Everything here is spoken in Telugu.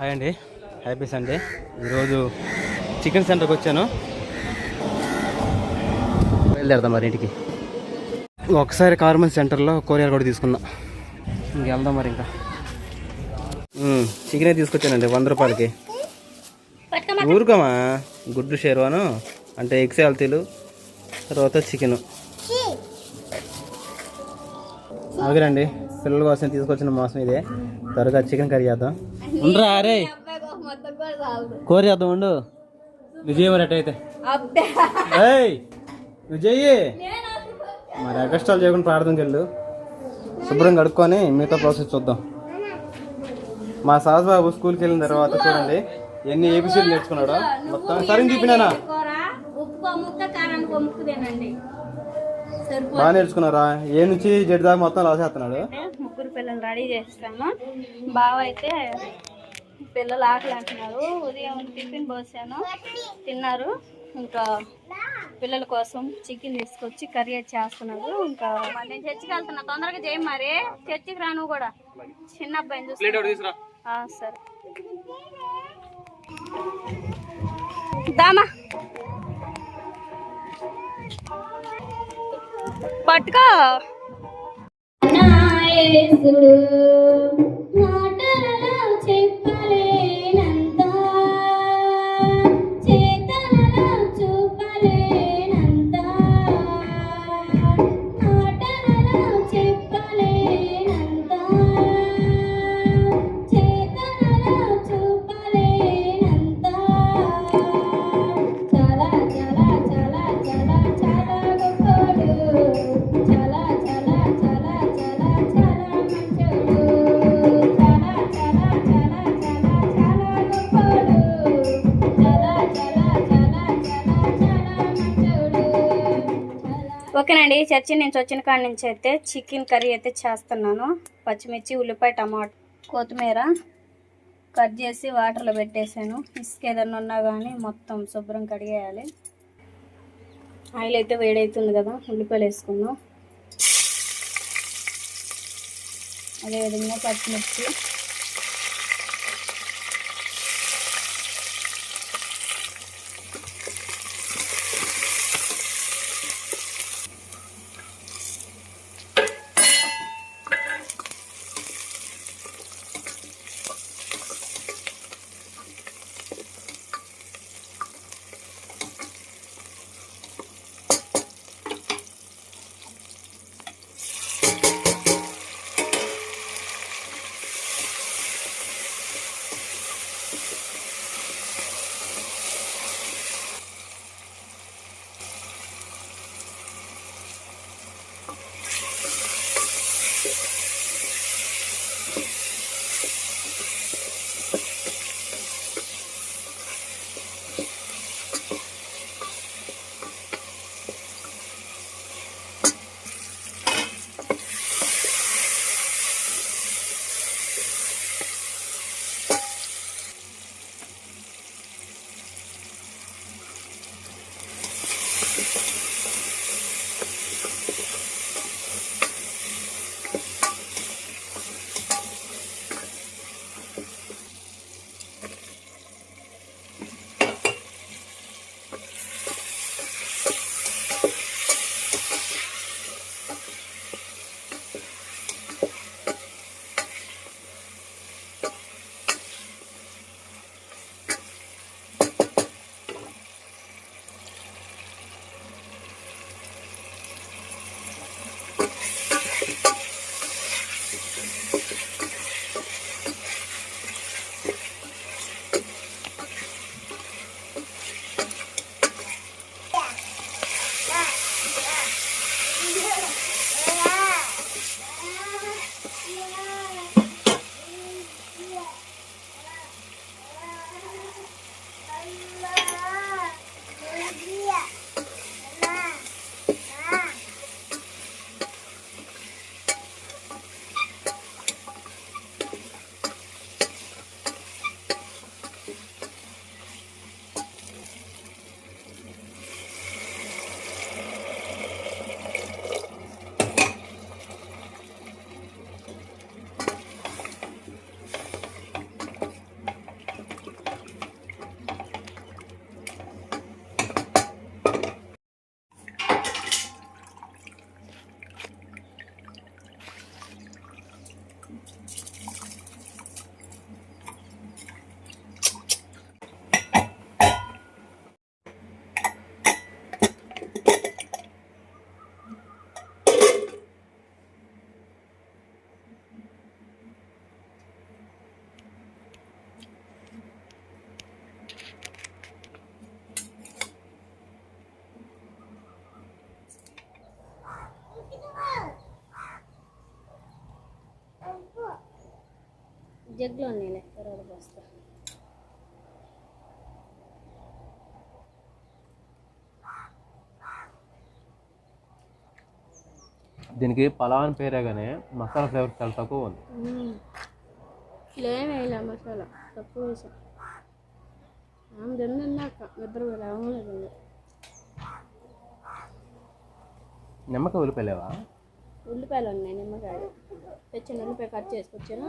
హాయ్ అండి, హ్యాపీ సండే. ఈరోజు చికెన్ సెంటర్కి వచ్చాను. బయలుదేరదాం మరి ఇంటికి. ఒకసారి కార్మెంట్ సెంటర్లో కొరియర్ కూడా తీసుకున్నా. ఇంకెళ్దాం మరి. ఇంకా చికెనే తీసుకొచ్చానండి 100 రూపాయలకి. ఊరుకోమా. గుడ్డు షేర్వాను అంటే ఎగ్స్ ఆల్తీలు, తర్వాత చికెను. అలాగేనండి, పిల్లల కోసం తీసుకొచ్చిన మోసం ఇదే. త్వరగా చికెన్ కర్రీ చేద్దాం. ఉండరా అరే, కూర చేద్దాం. ఉండు విజయ్ మరి అట్టయితే. విజయ్ మరి అగస్టాలు చేయకుండా ప్రార్థనకి వెళ్ళు. శుభ్రం కడుక్కొని మిగతా ప్రాసెస్ చూద్దాం. మా సాస్ బాబు స్కూల్కి వెళ్ళిన తర్వాత చూడండి ఎన్ని ఏబిసిలు నేర్చుకున్నాడు. మొత్తం సరే చూపినానా, బాగా నేర్చుకున్నారా? ఏ నుంచి జెడ్ దాకా మొత్తం రాసేస్తున్నాడు. ముగ్గురు పిల్లలు రెడీ చేస్తాను. బావ అయితే పిల్లలు ఆకలి అంటున్నారు. ఉదయం టిఫిన్ పోసాను, తిన్నారు. ఇంకా పిల్లల కోసం చికెన్ తీసుకొచ్చి కర్రీ చేస్తున్నారు. ఇంకా నేను చర్చికి వెళ్తున్నా, తొందరగా చేయి. మరి చర్చికి రా నువ్వు కూడా. చిన్న అబ్బాయిని చూస్తా. సరే దామా పట్టుకో. ఓకేనండి, చర్చి నుంచి వచ్చిన కాడి నుంచి అయితే చికెన్ కర్రీ అయితే చేస్తున్నాను. పచ్చిమిర్చి, ఉల్లిపాయ, టమాటా, కొత్తిమీర కట్ చేసి వాటర్లో పెట్టేసాను. ఇసుక ఏదన్నా ఉన్నా కానీ మొత్తం శుభ్రం కడిగేయాలి. ఆయిల్ అయితే వేడవుతుంది కదా, ఉల్లిపాయలు వేసుకుందాం. అదేవిధంగా పచ్చిమిర్చి, జగ్లో నేనే తర్వాత పోస్తా. దీనికి పలావ్ అని పేరే కానీ మసాలా ఫ్లేవర్ చాలా తక్కువ ఉంది. ఏం వేయలే మసాలా, తక్కువ వేసాం. తిన్నాక నిద్ర రావలేదు. నిమ్మకాయ ఉల్లిపాయలేవా? ఉల్లిపాయలు ఉన్నాయి, నిమ్మకాయలు తెచ్చిన ఉల్లిపాయ కట్ చేసుకొచ్చాను.